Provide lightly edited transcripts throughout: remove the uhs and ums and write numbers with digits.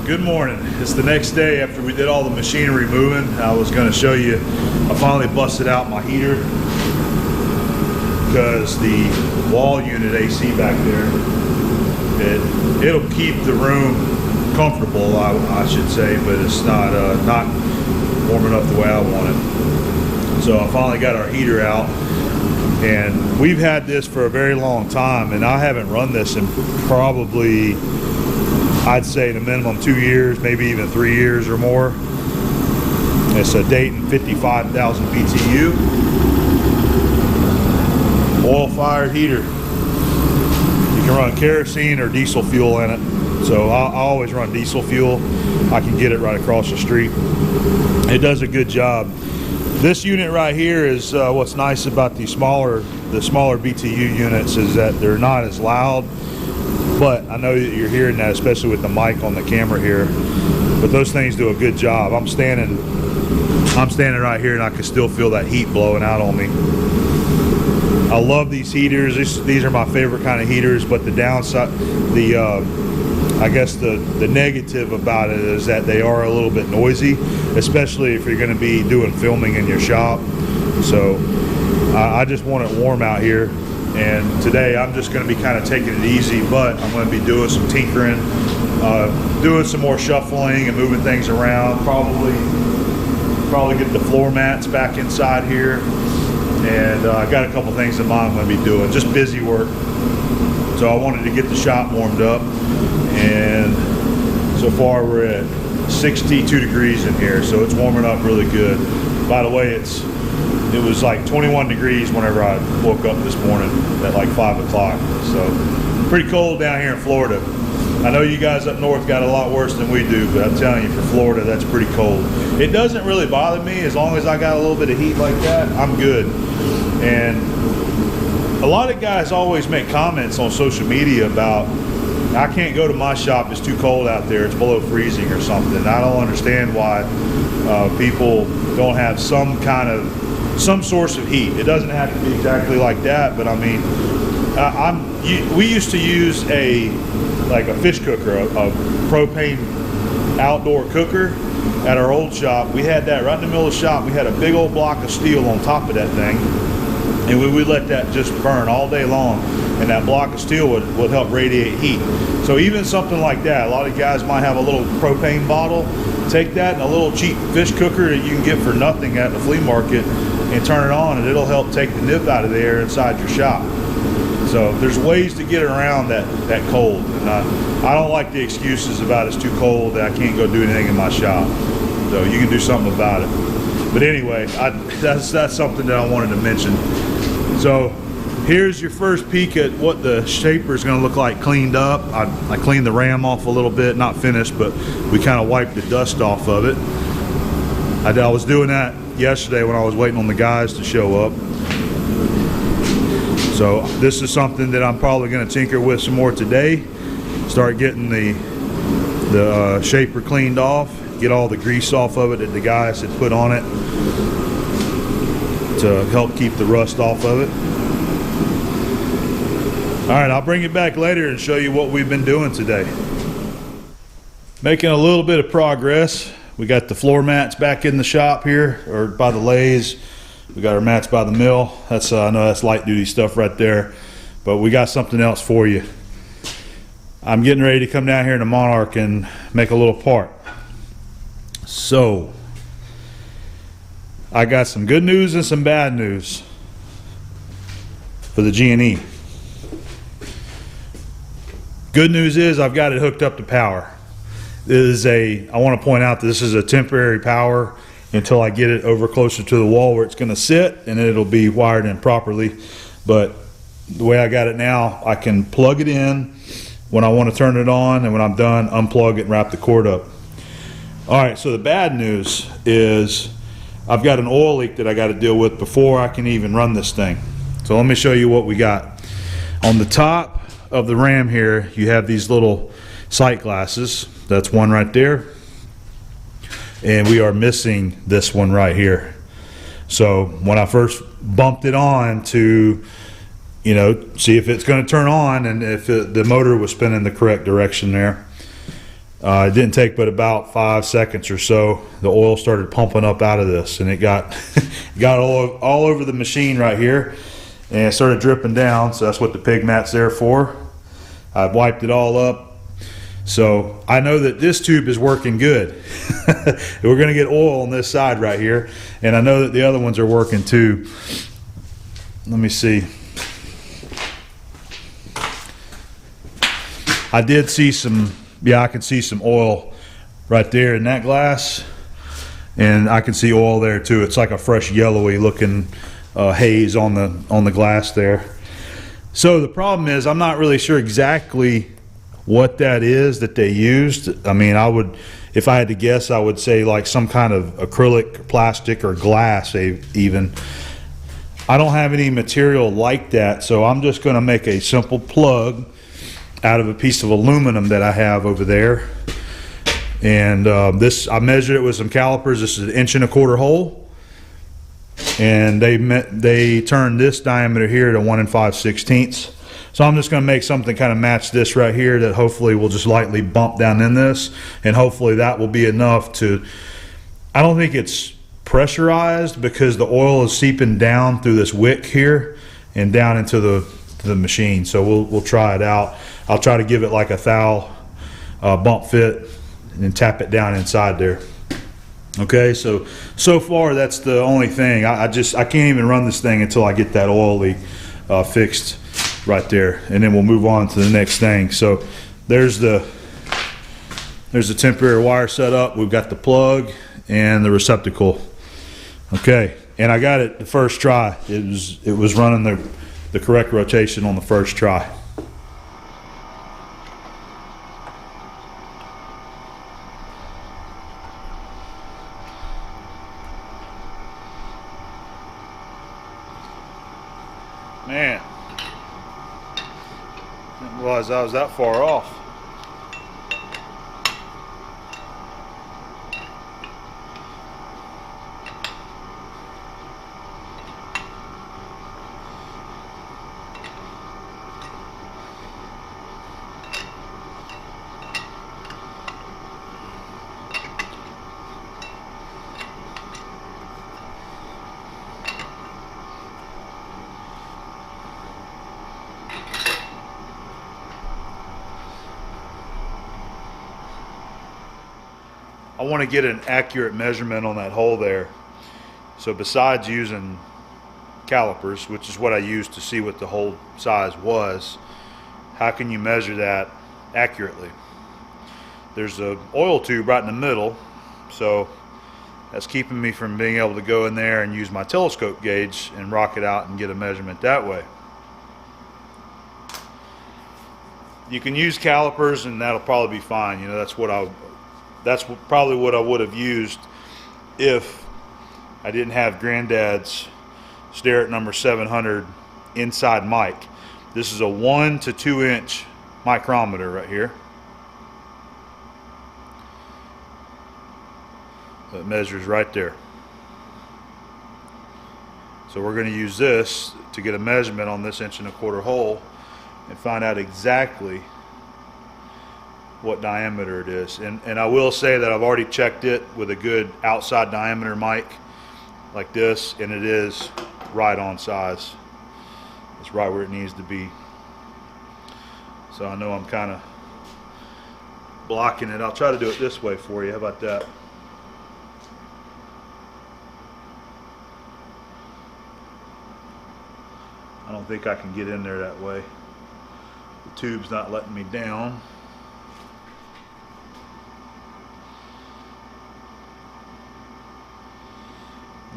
Good morning. It's the next day after we did all the machinery moving. I was going to show you, I finally busted out my heater because the wall unit AC back there, it'll keep the room comfortable, I should say, but it's not warm enough the way I want it. So I finally got our heater out, and we've had this for a very long time, and I haven't run this in probably, I'd say, the minimum 2 years, maybe even 3 years or more. It's a Dayton 55,000 BTU oil-fired heater. You can run kerosene or diesel fuel in it. So I always run diesel fuel. I can get it right across the street. It does a good job. This unit right here is what's nice about the smaller BTU units is that they're not as loud. But I know that you're hearing that, especially with the mic on the camera here. But those things do a good job. I'm standing right here, and I can still feel that heat blowing out on me. I love these heaters. These are my favorite kind of heaters. But the downside, I guess the negative about it is that they are a little bit noisy, especially if you're going to be doing filming in your shop. So I just want it warm out here. And today I'm just going to be kind of taking it easy, but I'm going to be doing some tinkering, doing some more shuffling and moving things around. Probably get the floor mats back inside here, and I got a couple things in mind I'm going to be doing. Just busy work. So I wanted to get the shop warmed up, and so far we're at 62 degrees in here, so it's warming up really good. By the way, it was like 21 degrees whenever I woke up this morning at like 5 o'clock. So pretty cold down here in Florida. I know you guys up north got a lot worse than we do, but I'm telling you, for Florida, that's pretty cold. It doesn't really bother me as long as I got a little bit of heat like that. I'm good. And a lot of guys always make comments on social media about, I can't go to my shop, it's too cold out there, it's below freezing or something. I don't understand why people don't have some source of heat. It doesn't have to be exactly like that, but I mean, we used to use a fish cooker, a propane outdoor cooker at our old shop. We had that right in the middle of the shop. We had a big old block of steel on top of that thing, and we would let that just burn all day long, and that block of steel would help radiate heat. So even something like that, a lot of guys might have a little propane bottle. Take that and a little cheap fish cooker that you can get for nothing at the flea market, and turn it on, and it'll help take the nip out of the air inside your shop. So there's ways to get around that cold. And I don't like the excuses about it's too cold that I can't go do anything in my shop. So you can do something about it. But anyway, that's something that I wanted to mention. So here's your first peek at what the shaper is going to look like cleaned up. I cleaned the ram off a little bit, not finished, but we kind of wiped the dust off of it. I was doing that yesterday when I was waiting on the guys to show up. So this is something that I'm probably going to tinker with some more today. Start getting the shaper cleaned off, get all the grease off of it that the guys had put on it to help keep the rust off of it. All right, I'll bring it back later and show you what we've been doing today. Making a little bit of progress. We got the floor mats back in the shop here, or by the lathes. We got our mats by the mill. That's I know that's light duty stuff right there, but we got something else for you. I'm getting ready to come down here in the Monarch and make a little part. So I got some good news and some bad news for the G&E. Good news is I've got it hooked up to power. I want to point out that this is a temporary power until I get it over closer to the wall where it's going to sit, and then it'll be wired in properly. But the way I got it now, I can plug it in when I want to turn it on, and when I'm done, unplug it and wrap the cord up. All right, so the bad news is I've got an oil leak that I got to deal with before I can even run this thing. So let me show you what we got. On the top of the ram here, you have these little sight glasses. That's one right there. And we are missing this one right here. So when I first bumped it on to, see if it's going to turn on and if the motor was spinning the correct direction there, It didn't take but about 5 seconds or so. The oil started pumping up out of this, and it got got all over the machine right here, and it started dripping down. So that's what the pig mat's there for. I've wiped it all up, so I know that this tube is working good. We're going to get oil on this side right here, and I know that the other ones are working too. Let me see. I did see some. Yeah, I can see some oil right there in that glass, and I can see oil there too. It's like a fresh yellowy looking haze on the glass there. So the problem is, I'm not really sure exactly what that is that they used. I mean, if I had to guess, I would say like some kind of acrylic, plastic, or glass even. I don't have any material like that, so I'm just going to make a simple plug out of a piece of aluminum that I have over there. And this, I measured it with some calipers. This is an 1.25 inch hole, and they turned this diameter here to 1 5/16. So I'm just going to make something kind of match this right here that hopefully will just lightly bump down in this, and hopefully that will be enough to, I don't think it's pressurized because the oil is seeping down through this wick here and down into the machine. So we'll try it out. I'll try to give it like a thou bump fit and then tap it down inside there. Okay, so far that's the only thing. I can't even run this thing until I get that oil leak fixed right there, and then we'll move on to the next thing. So there's the temporary wire set up. We've got the plug and the receptacle. Okay, and I got it the first try. It was running the correct rotation on the first try. Man, didn't realize I was that far off. I want to get an accurate measurement on that hole there. So besides using calipers, which is what I used to see what the hole size was, how can you measure that accurately? There's an oil tube right in the middle, so that's keeping me from being able to go in there and use my telescope gauge and rock it out and get a measurement that way. You can use calipers and that'll probably be fine. You know, that's probably what I would have used if I didn't have Granddad's Starrett number 700 inside mic. This is a 1 to 2 inch micrometer right here. It measures right there. So we're going to use this to get a measurement on this 1.25 inch hole and find out exactly what diameter it is. And I will say that I've already checked it with a good outside diameter mic like this, and it is right on size. It's right where it needs to be. So I know I'm kind of blocking it. I'll try to do it this way for you. How about that? I don't think I can get in there that way. The tube's not letting me down.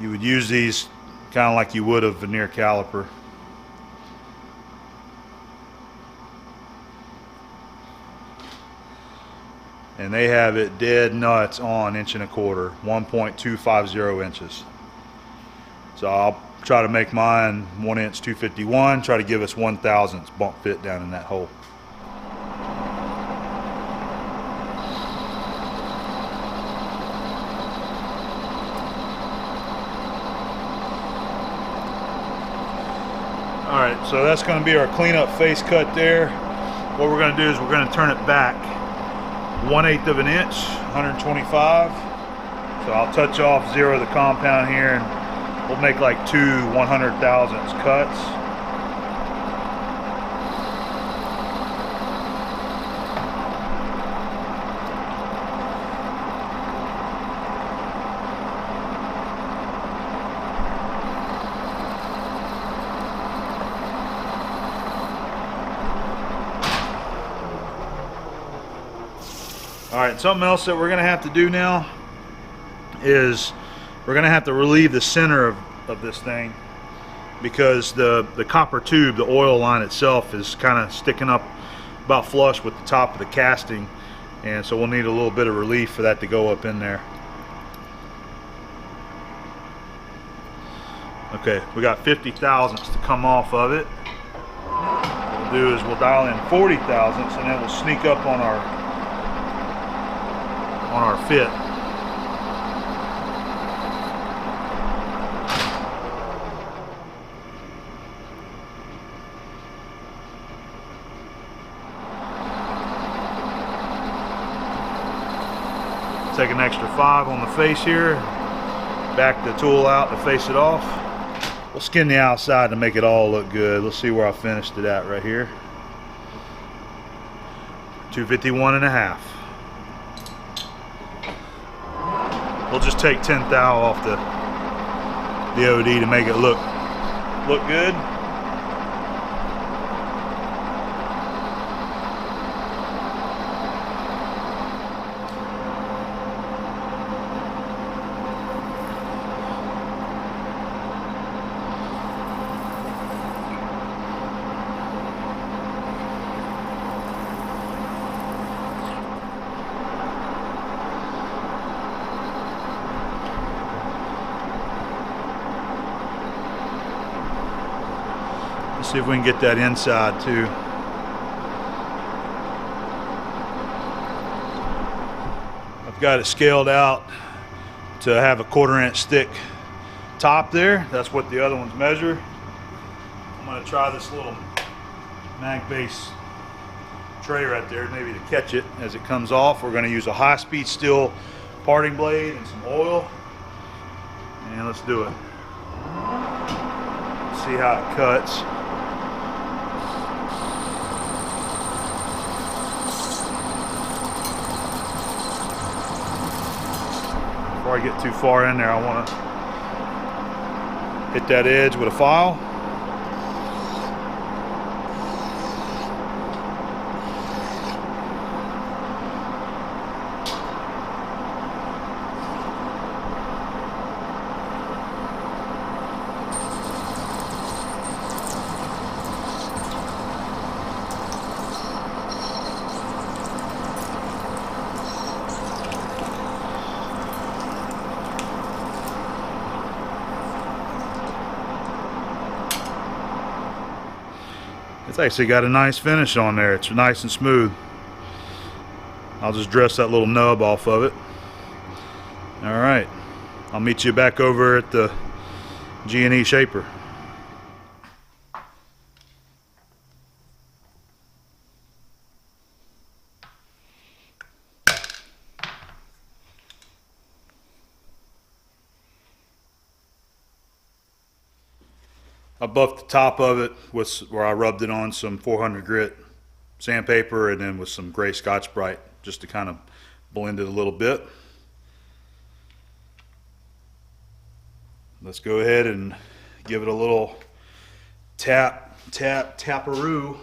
You would use these kind of like you would a veneer caliper. And they have it dead nuts on 1.25 inch, 1.250 inches. So I'll try to make mine 1 inch 251, try to give us 1/1000 bump fit down in that hole. Alright, so that's going to be our cleanup face cut there. What we're going to do is we're going to turn it back 1/8 of an inch, 125. So I'll touch off 0 the compound here, and we'll make like 2 100,000ths cuts. All right, something else that we're gonna have to do now is we're gonna have to relieve the center of this thing, because the copper tube, the oil line itself, is kind of sticking up about flush with the top of the casting, and so we'll need a little bit of relief for that to go up in there. Okay, we got 50 thousandths to come off of it. What we'll do is we'll dial in 40 thousandths, and then we'll sneak up on our fit. Take an extra 5 on the face here, back the tool out to face it off. We'll skin the outside to make it all look good. Let's see where I finished it at right here. 251.5. We'll just take 10 thou off the OD to make it look good. See if we can get that inside too. I've got it scaled out to have a 1/4 inch thick top there. That's what the other ones measure. I'm going to try this little mag base tray right there, maybe to catch it as it comes off. We're going to use a high-speed steel parting blade and some oil, and let's do it. See how it cuts. Before I get too far in there, I want to hit that edge with a file. It's actually got a nice finish on there. It's nice and smooth. I'll just dress that little nub off of it. All right, I'll meet you back over at the G&E shaper. I buffed the top of it with where I rubbed it on some 400 grit sandpaper, and then with some gray Scotch-Brite just to kind of blend it a little bit. Let's go ahead and give it a little taparoo.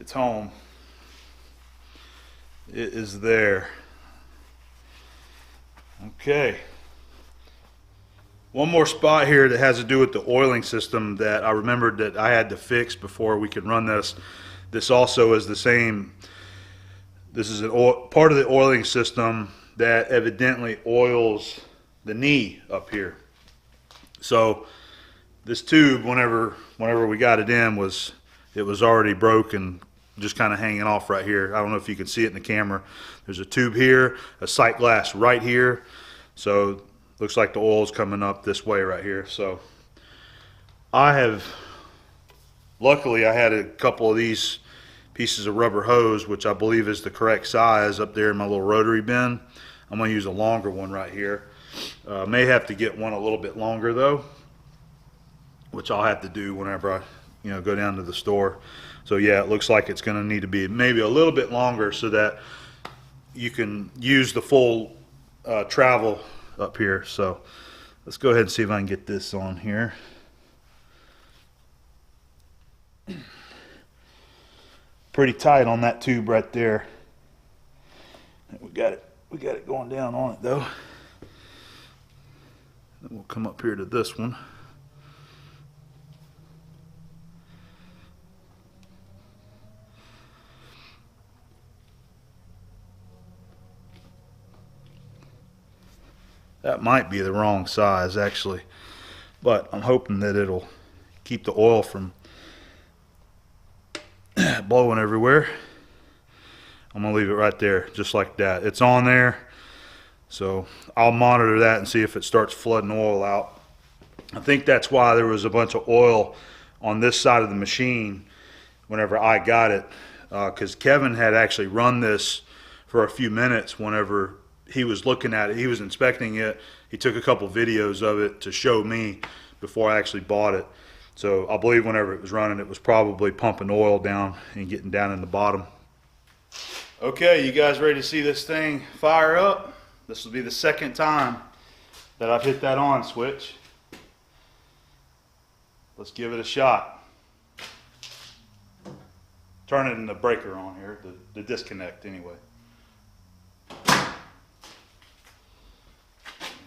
It's home. It is there. Okay. One more spot here that has to do with the oiling system that I remembered that I had to fix before we could run this. This also is the same. This is part of the oiling system that evidently oils the knee up here. So This tube, whenever we got it in, it was already broken, just kind of hanging off right here. I don't know if you can see it in the camera. There's a tube here, a sight glass right here. So looks like the oil's coming up this way right here. So luckily I had a couple of these pieces of rubber hose, which I believe is the correct size, up there in my little rotary bin. I'm going to use a longer one right here. May have to get one a little bit longer though, which I'll have to do whenever I go down to the store. So yeah, it looks like it's going to need to be maybe a little bit longer so that you can use the full travel up here. So let's go ahead and see if I can get this on here. Pretty tight on that tube right there. We got it going down on it though. Then we'll come up here to this one. That might be the wrong size actually, but I'm hoping that it'll keep the oil from blowing everywhere. I'm gonna leave it right there just like that. It's on there, so I'll monitor that and see if it starts flooding oil out. I think that's why there was a bunch of oil on this side of the machine whenever I got it, because Kevin had actually run this for a few minutes whenever he was looking at it. He was inspecting it. He took a couple videos of it to show me before I actually bought it. So I believe whenever it was running, it was probably pumping oil down and getting down in the bottom. Okay, you guys ready to see this thing fire up? This will be the second time that I've hit that on switch. Let's give it a shot. Turning the breaker on here, the disconnect anyway.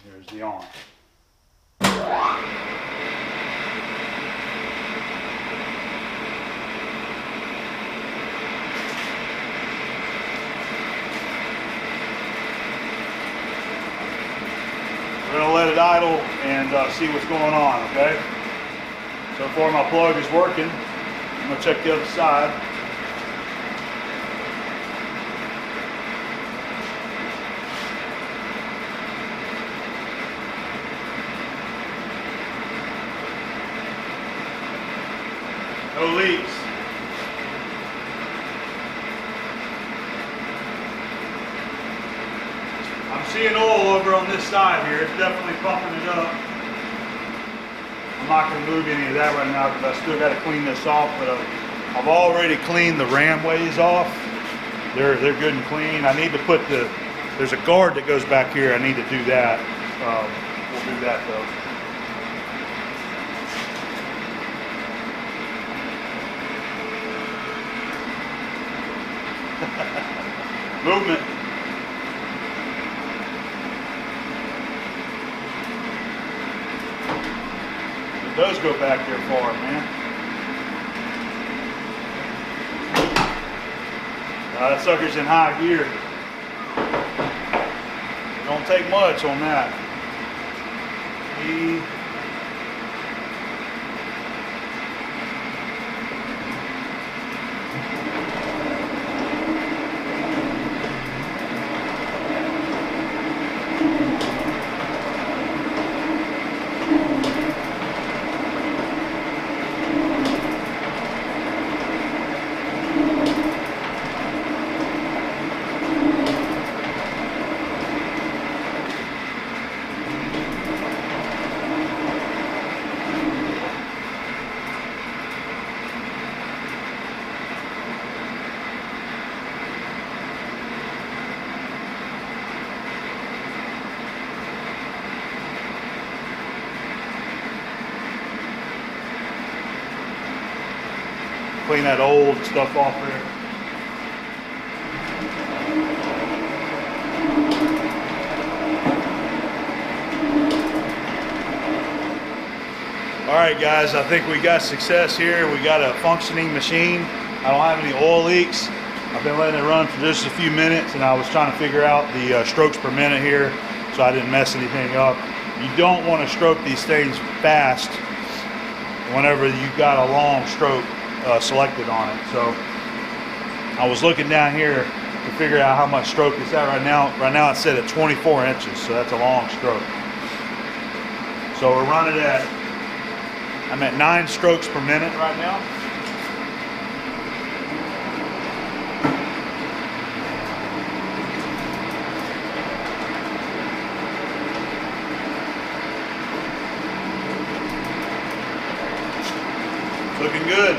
Here's the on. We're going to let it idle and see what's going on, okay? So far my plug is working. I'm going to check the other side. No leaks. I'm seeing oil over on this side here. It's definitely pumping it up. I'm not going to move any of that right now because I still got to clean this off, but I've already cleaned the ramways off. They're good and clean. I need to put there's a guard that goes back here. I need to do that. We'll do that though. Movement. It does go back there far, man. That sucker's in high gear. It don't take much on that. Clean that old stuff off there. All right, guys, I think we got success here. We got a functioning machine. I don't have any oil leaks. I've been letting it run for just a few minutes, and I was trying to figure out the strokes per minute here so I didn't mess anything up. You don't want to stroke these things fast whenever you got a long stroke selected on it. So I was looking down here to figure out how much stroke it's at right now. Right now it's set at 24 inches, so that's a long stroke. So we're running I'm at 9 strokes per minute right now. Looking good.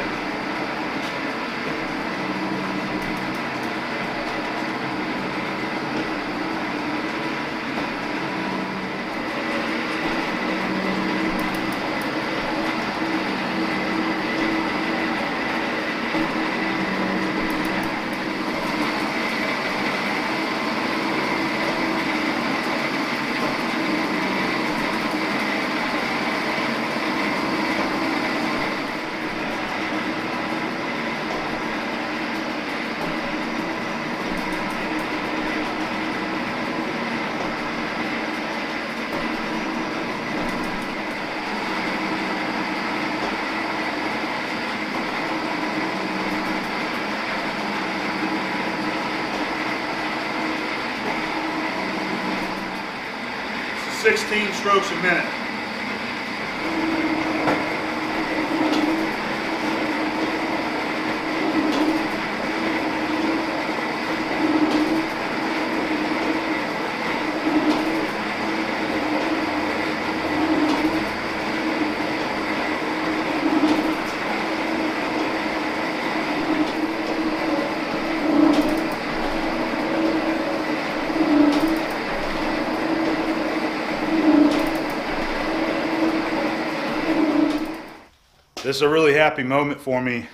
It's 16 strokes a minute. This is a really happy moment for me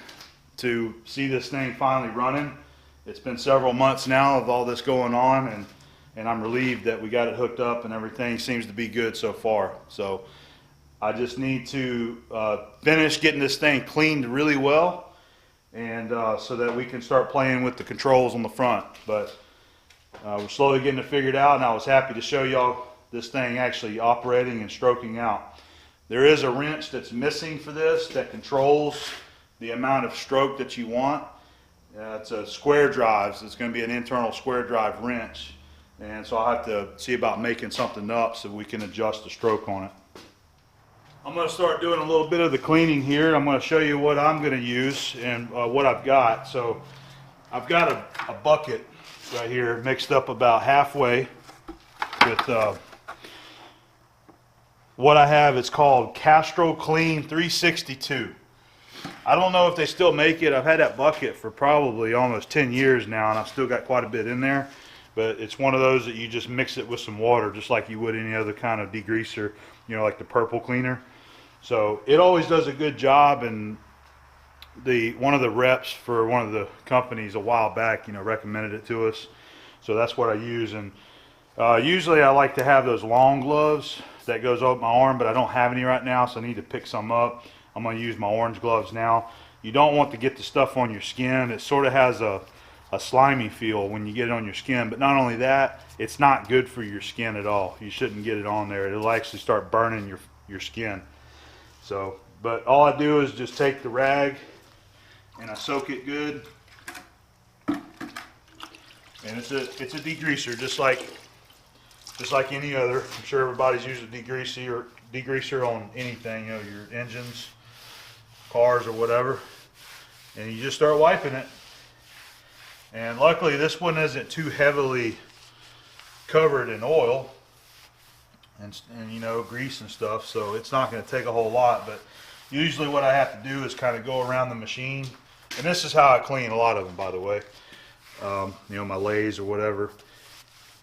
to see this thing finally running. It's been several months now of all this going on, and I'm relieved that we got it hooked up and everything seems to be good so far. So I just need to finish getting this thing cleaned really well, and so that we can start playing with the controls on the front. But we're slowly getting it figured out, and I was happy to show y'all this thing actually operating and stroking out. There is a wrench that's missing for this that controls the amount of stroke that you want. It's a square drive, so it's going to be an internal square drive wrench. And so I'll have to see about making something up so we can adjust the stroke on it. I'm going to start doing a little bit of the cleaning here. I'm going to show you what I'm going to use and what I've got. So I've got a bucket right here mixed up about halfway with what I have. It's called Castro Clean 362. I don't know if they still make it. I've had that bucket for probably almost 10 years now, and I've still got quite a bit in there. But it's one of those that you just mix it with some water, just like you would any other kind of degreaser, you know, like the purple cleaner. So it always does a good job, and one of the reps for one of the companies a while back, you know, recommended it to us. So that's what I use. And usually I like to have those long gloves that goes over my arm, but I don't have any right now, so I need to pick some up. I'm going to use my orange gloves now. You don't want to get the stuff on your skin. It sort of has a slimy feel when you get it on your skin, but not only that, it's not good for your skin at all. You shouldn't get it on there. It'll actually start burning your skin. So, but all I do is just take the rag and I soak it good. And it's a degreaser, just like any other. I'm sure everybody's used a degreaser on anything, you know, your engines, cars, or whatever. And you just start wiping it. And luckily this one isn't too heavily covered in oil and you know, grease and stuff, so it's not going to take a whole lot. But usually what I have to do is kind of go around the machine, and this is how I clean a lot of them, by the way. You know, my lathes or whatever.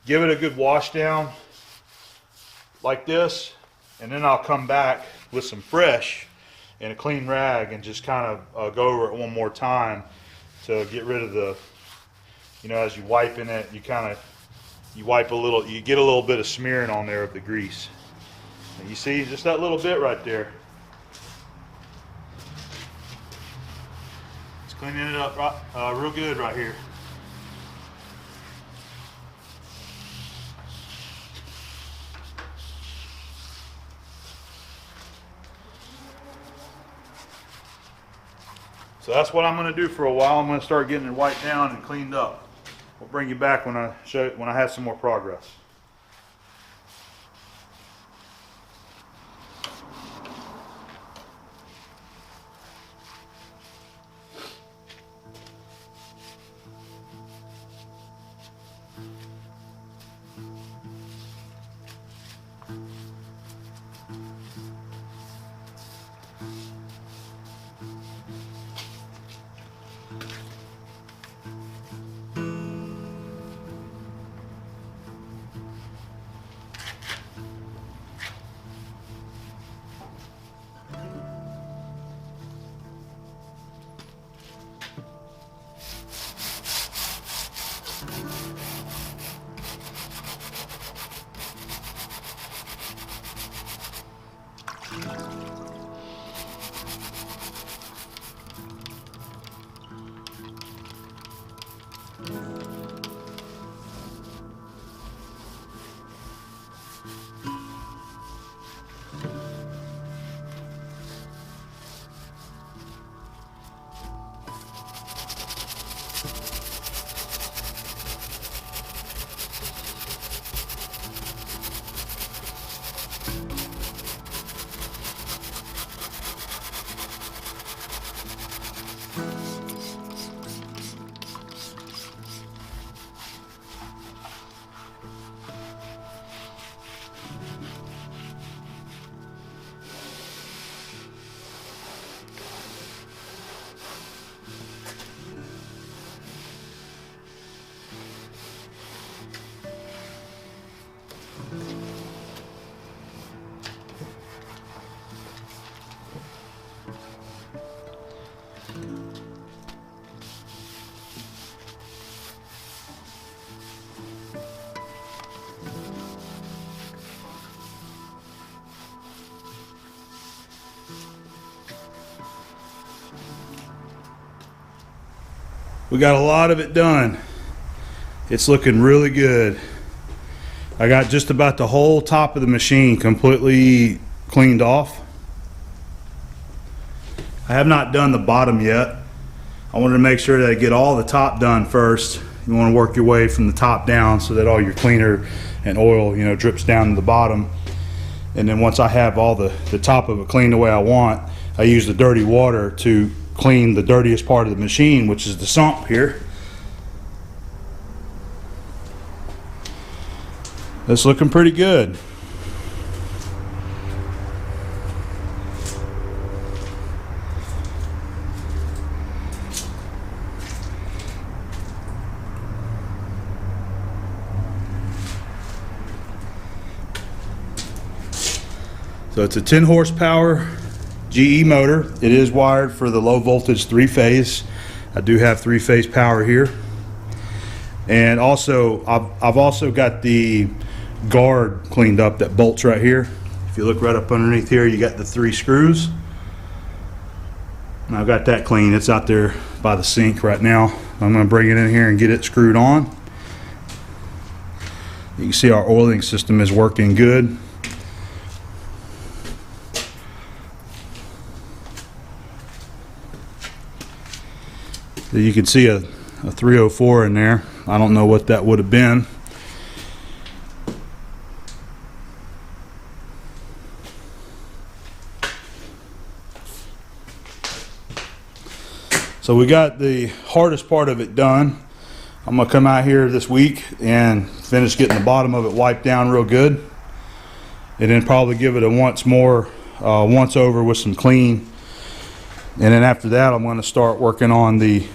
Give it a good wash down like this, and then I'll come back with some fresh and a clean rag and just kind of go over it one more time to get rid of the, you know, as you wiping it, you wipe a little, you get a little bit of smearing on there of the grease. And you see just that little bit right there. It's cleaning it up real good right here. So that's what I'm going to do for a while. I'm going to start getting it wiped down and cleaned up. We'll bring you back when I have some more progress. We got a lot of it done. It's looking really good. I got just about the whole top of the machine completely cleaned off. I have not done the bottom yet. I wanted to make sure that I get all the top done first. You want to work your way from the top down so that all your cleaner and oil, drips down to the bottom. And then once I have all the top of it cleaned the way I want, I use the dirty water to clean the dirtiest part of the machine, which is the sump here. It's looking pretty good. So it's a 10 horsepower GE motor. It is wired for the low voltage 3-phase. I do have 3-phase power here. And also, I've also got the guard cleaned up that bolts right here. If you look right up underneath here, you got the 3 screws. And I've got that clean. It's out there by the sink right now. I'm going to bring it in here and get it screwed on. You can see our oiling system is working good. You can see a 304 in there. I don't know what that would have been. So we got the hardest part of it done. I'm gonna come out here this week and finish getting the bottom of it wiped down real good, and then probably give it a once over with some clean. And then after that, I'm going to start working on the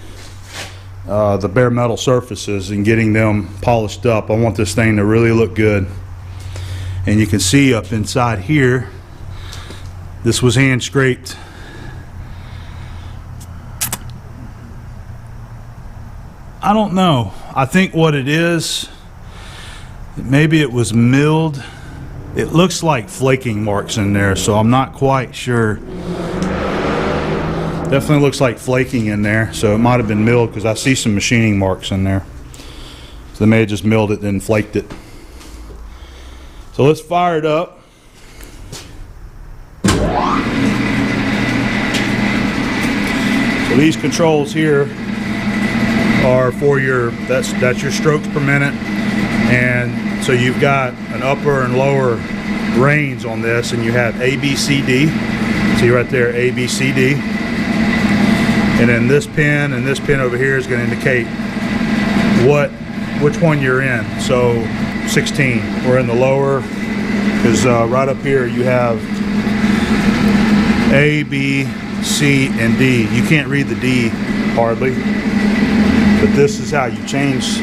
bare metal surfaces and getting them polished up. I want this thing to really look good. And you can see up inside here, this was hand scraped. I don't know. I think what it is, maybe it was milled. It looks like flaking marks in there, so I'm not quite sure. Definitely looks like flaking in there, so it might have been milled because I see some machining marks in there. So they may have just milled it and flaked it. So let's fire it up. So So these controls here are for your, that's your strokes per minute. And so you've got an upper and lower range on this, and you have A, B, C, D. See right there, A, B, C, D. And then this pin and this pin over here is going to indicate which one you're in. So 16, we're in the lower, because right up here you have A, B, C, and D. You can't read the D hardly, but this is how you change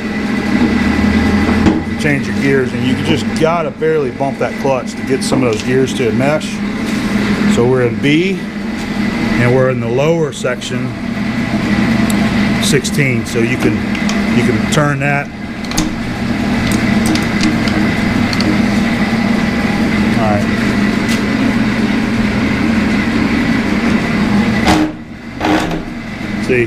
your gears, and you just gotta barely bump that clutch to get some of those gears to mesh. So we're in B, and we're in the lower section 16. So you can turn that. All right. See,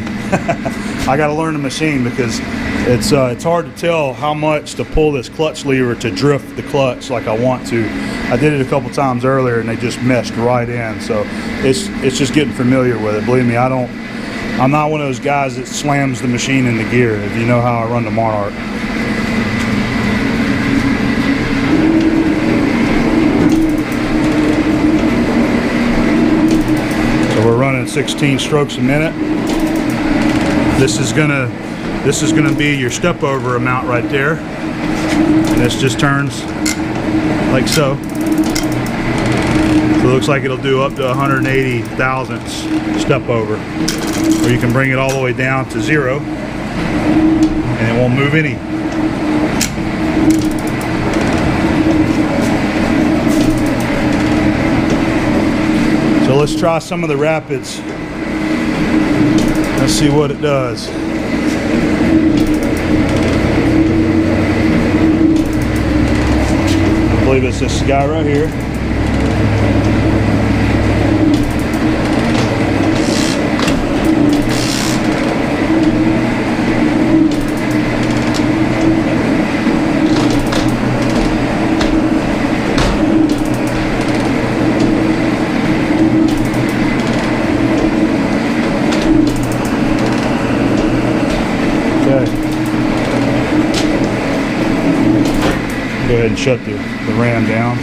I got to learn the machine, because it's hard to tell how much to pull this clutch lever to drift the clutch like I want to. I did it a couple times earlier and they just meshed right in. So it's just getting familiar with it. Believe me, I'm not one of those guys that slams the machine in the gear, if you know how I run the Monarch. So we're running 16 strokes a minute. This is gonna be your step over amount right there, and this just turns like so. So it looks like it'll do up to 180 thousandths step over, or you can bring it all the way down to 0 and it won't move any. So let's try some of the rapids. Let's see what it does. I believe it's this guy right here. Go ahead and shut the ram down.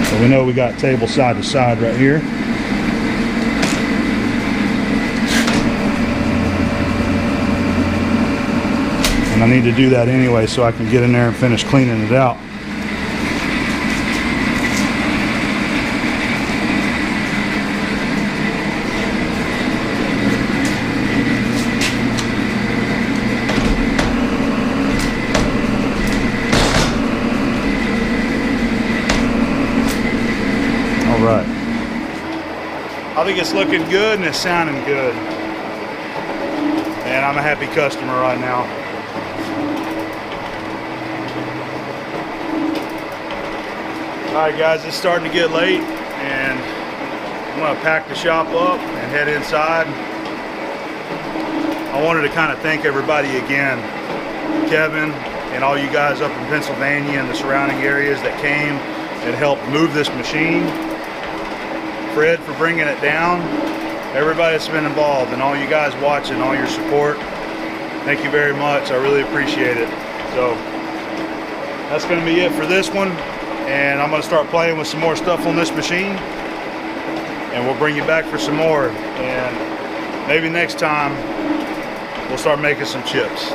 So we know we got table side to side right here. And I need to do that anyway so I can get in there and finish cleaning it out. Right. I think it's looking good and it's sounding good. And I'm a happy customer right now. Alright guys, it's starting to get late and I'm going to pack the shop up and head inside. I wanted to kind of thank everybody again. Kevin and all you guys up in Pennsylvania and the surrounding areas that came and helped move this machine. Fred for bringing it down, everybody that's been involved, and all you guys watching, all your support, thank you very much. I really appreciate it. So that's going to be it for this one, and I'm going to start playing with some more stuff on this machine, and we'll bring you back for some more, and maybe next time we'll start making some chips.